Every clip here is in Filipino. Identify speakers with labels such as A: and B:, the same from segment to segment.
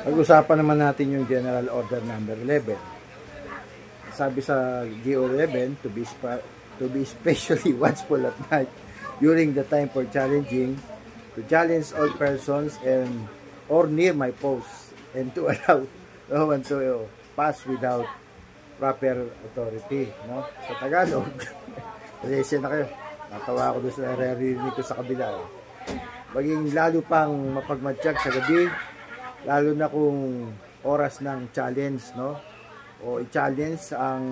A: Pag-usapan naman natin yung General Order number 11. Sabi sa GO11 to be especially watchful at night during the time for challenging, to challenge all persons and or near my post, and to allow no one to pass without proper authority, no? Sa Tagalog, pasensya na kayo, natawa ako doon sa naririnig ko sa kabila. Maging lalo pang mapagmatsyag sa gabi, lalo na kung oras ng challenge, no? O i-challenge ang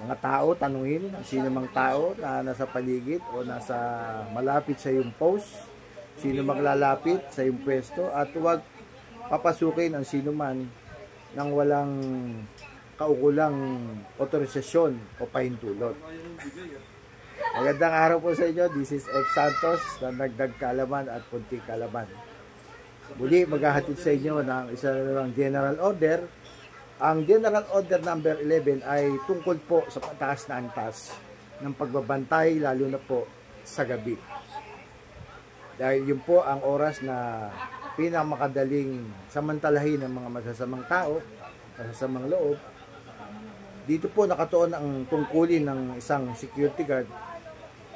A: mga tao, tanungin ang sino mang tao na nasa paligid o nasa malapit sa iyong post, sino maglalapit sa iyong pwesto, at huwag papasukin ang sino man nang walang kaukulang otorisasyon o pahintulot. Magandang araw po sa inyo. This is F. Santos na nagdag kaalaman at punting kaalaman. Muli maghahatid sa inyo ng isa ng General Order. Ang General Order number 11 ay tungkol po sa pataas na antas ng pagbabantay, lalo na po sa gabi. Dahil yun po ang oras na pinamakadaling samantalahin ng mga masasamang tao, masasamang loob. Dito po nakatuon ang tungkulin ng isang security guard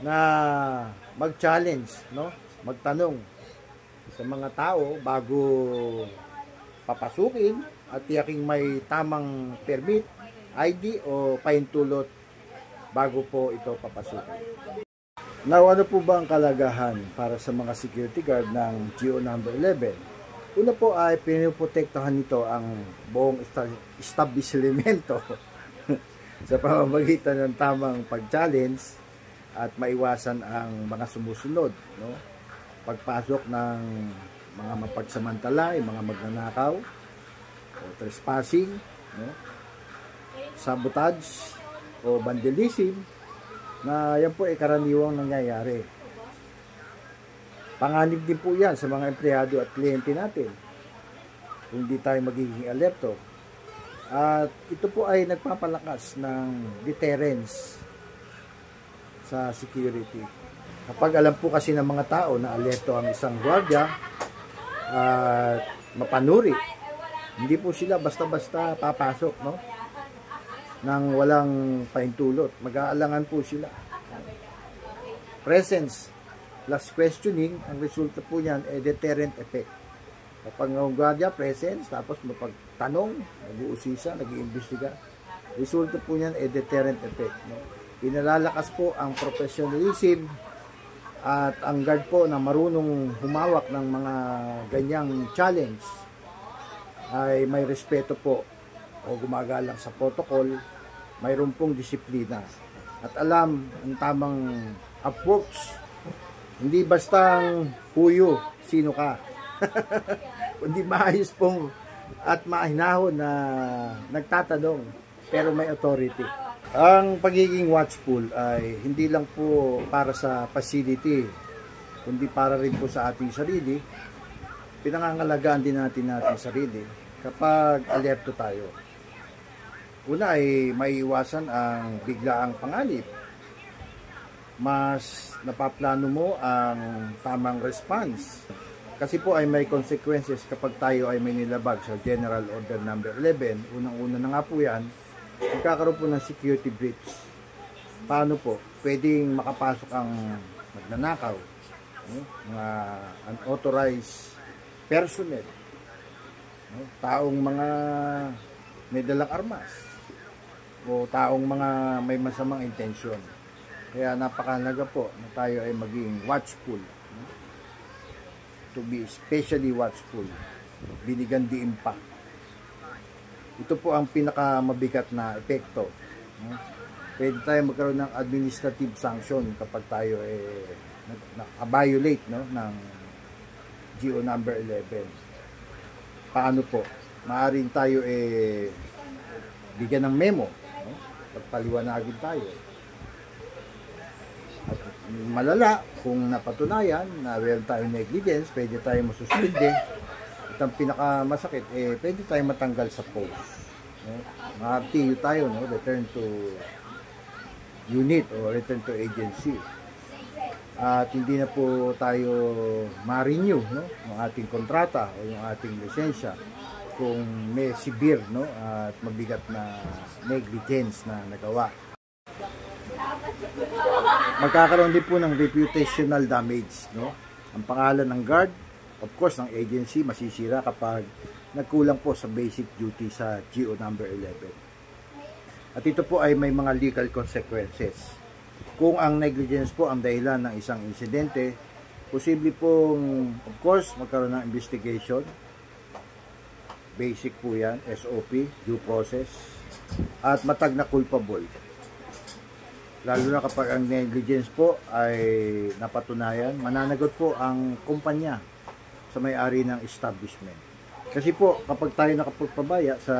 A: na mag-challenge, no? Magtanong sa mga tao bago papasukin at tiyaking may tamang permit, ID o pahintulot bago po ito papasukin. Now, ano po ba ang kalagahan para sa mga security guard ng GO number 11? Una po ay pinoprotektahan nito ang buong establishmento sa pamamagitan ng tamang pag-challenge at maiwasan ang mga sumusunod, no? Pagpasok ng mga mapagsamantala, yung mga magnanakaw o trespassing, no? Sabotage o vandalism, na yan po ay karaniwang nangyayari. Panganib din po yan sa mga empleyado at kliyente natin kung di tayo magiging alerto. At ito po ay nagpapalakas ng deterrence sa security. Kapag alam po kasi ng mga tao na alerto ang isang gwardiya at mapanuri, hindi po sila basta-basta papasok, no? Nang walang pahintulot. Mag-aalangan po sila. Presence plus questioning, ang resulta po niyan ay deterrent effect. Kapag ang gwardiya presence, tapos mapagtanong, nag-uusisa, nag-iimbestiga, resulta po niyan ay deterrent effect, no? Pinalalakas po ang professionalism at ang guard po na marunong humawak ng mga ganyang challenge ay may respeto po o gumagalang sa protocol, mayroon pong disiplina at alam ang tamang approach. Hindi bastang huyo sino ka, kundi maayos pong at mahinahon na nagtatanong pero may authority. Ang pagiging watchful ay hindi lang po para sa facility, kundi para rin po sa ating sarili. Pinangangalagaan din natin sarili kapag alerto tayo. Una ay maiiwasan ang biglaang panganib. Mas napaplano mo ang tamang response. Kasi po ay may consequences kapag tayo ay may nilabag sa General Order number 11. Unang-una na nga po yan, magkakaroon po ng security breach. Paano po? Pwedeng makapasok ang magnanakaw, mga unauthorized personnel, taong mga may dalang armas, o taong mga may masamang intensyon. Kaya napakahalaga po na tayo ay maging watchful, to be especially watchful, binigyan diin pa. Ito po ang pinakamabigat na epekto. Pwede tayo magkaroon ng administrative sanction kapag tayo naka-violate, no, ng GO number 11. Paano po? Maaring tayo bigyan ng memo, no? Pagpaliwanagin tayo. At malala, kung napatunayan na meron tayong negligence, pwede tayo masuspinde. At ang pinakamasakit, pwede tayo matanggal sa post. No? Ma-RTU tayo, no? Return to unit o return to agency. at hindi na po tayo ma-renew, no, yung ating kontrata o yung ating lisensya kung may severe, no, at mabigat na negligence na nagawa. Magkakaroon din po ng reputational damage, no? Ang pangalan ng guard, of course, ng agency masisira kapag nagkulang po sa basic duty sa GO number 11. At ito po ay may mga legal consequences. Kung ang negligence po ang dahilan ng isang insidente, posible pong, of course, magkaroon ng investigation. Basic po yan, SOP, due process, at matag na culpable. Lalo na kapag ang negligence po ay napatunayan, mananagot po ang kumpanya sa may-ari ng establishment. Kasi po, kapag tayo nakapagpabaya sa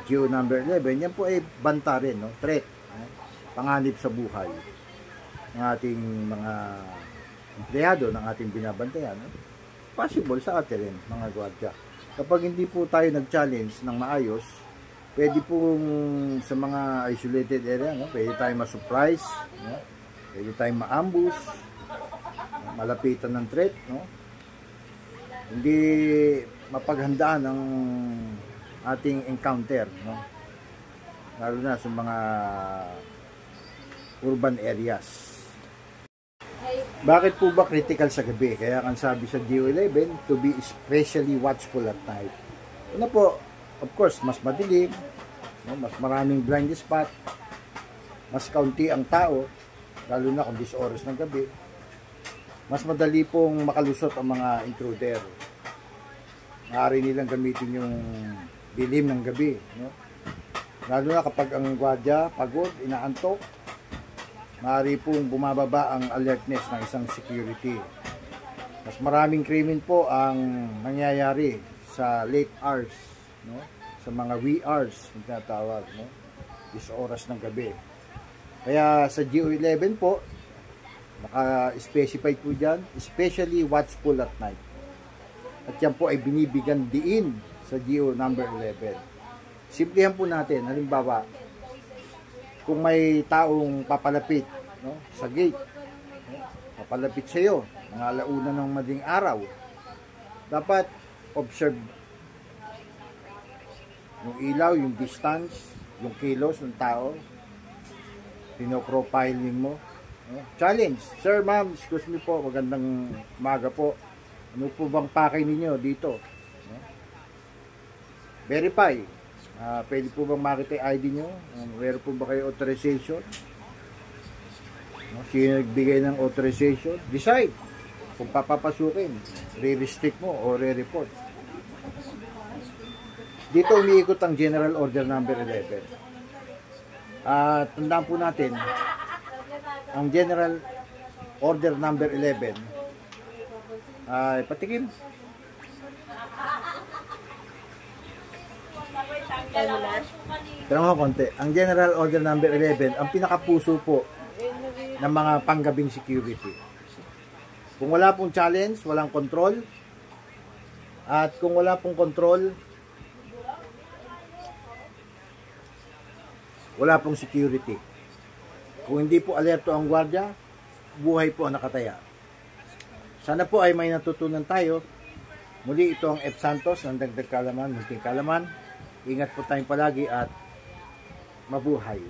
A: GO number 11, yan po ay banta rin, no? Threat, no? Panganib sa buhay ng ating mga empleyado, ng ating binabantayan. No? Possible sa atin rin, mga gwardiya. Kapag hindi po tayo nag-challenge ng maayos, pwede pong sa mga isolated area, no? Pwede tayong ma-surprise, no? Pwede tayong ma-ambush, malapitan ng threat, no? Hindi mapaghandaan ang ating encounter, no? Lalo na sa mga urban areas. Bakit po ba critical sa gabi? Kaya ang sabi sa GO11, to be especially watchful at night. Ano po, of course, mas madilim, no? Mas maraming blind spot, mas kaunti ang tao, lalo na kung 10 oras ng gabi. Mas madali pong makalusot ang mga intruder. Maaari nilang gamitin yung dilim ng gabi, no? Lalo na kapag ang gwardiya pagod, inaantok, maaari pong bumababa ang alertness ng isang security. Mas maraming krimen po ang nangyayari sa late hours, no? Sa mga wee hours na tinatawag, no? 10 oras ng gabi. Kaya sa GO11 po, naka-specify po dyan, especially watchful at night. At yan po ay binibigyan diin sa GO number 11. Simplihan po natin, halimbawa, kung may taong papalapit, no, sa gate, no, papalapit sa iyo, mga alauna ng madaling araw, dapat observe yung ilaw, yung distance, yung kilos ng tao, pino-profiling mo, no? Challenge, sir, ma'am, excuse me po, magandang umaga po, ano po bang pakay ninyo dito, no? Verify, pwede po bang makita yung ID nyo, meron po ba kayo authorization, no? Sino nagbigay ng authorization, decide kung papapasukin, re-restrict mo o re-report. Dito umiikot ang General Order number 11. Tandaan po natin, ang General Order number 11 ay patikim. Pero mo konti. Ang General Order number 11, ang pinakapuso po ng mga panggabing security. Kung wala pong challenge, walang control. At kung wala pong control, wala pong security. Kung hindi po alerto ang gwardiya, buhay po ang nakataya. Sana po ay may natutunan tayo. Muli, ito ang F. Santos ng Dagdag Kaalaman, Munting Kaalaman. Ingat po tayong palagi at mabuhay.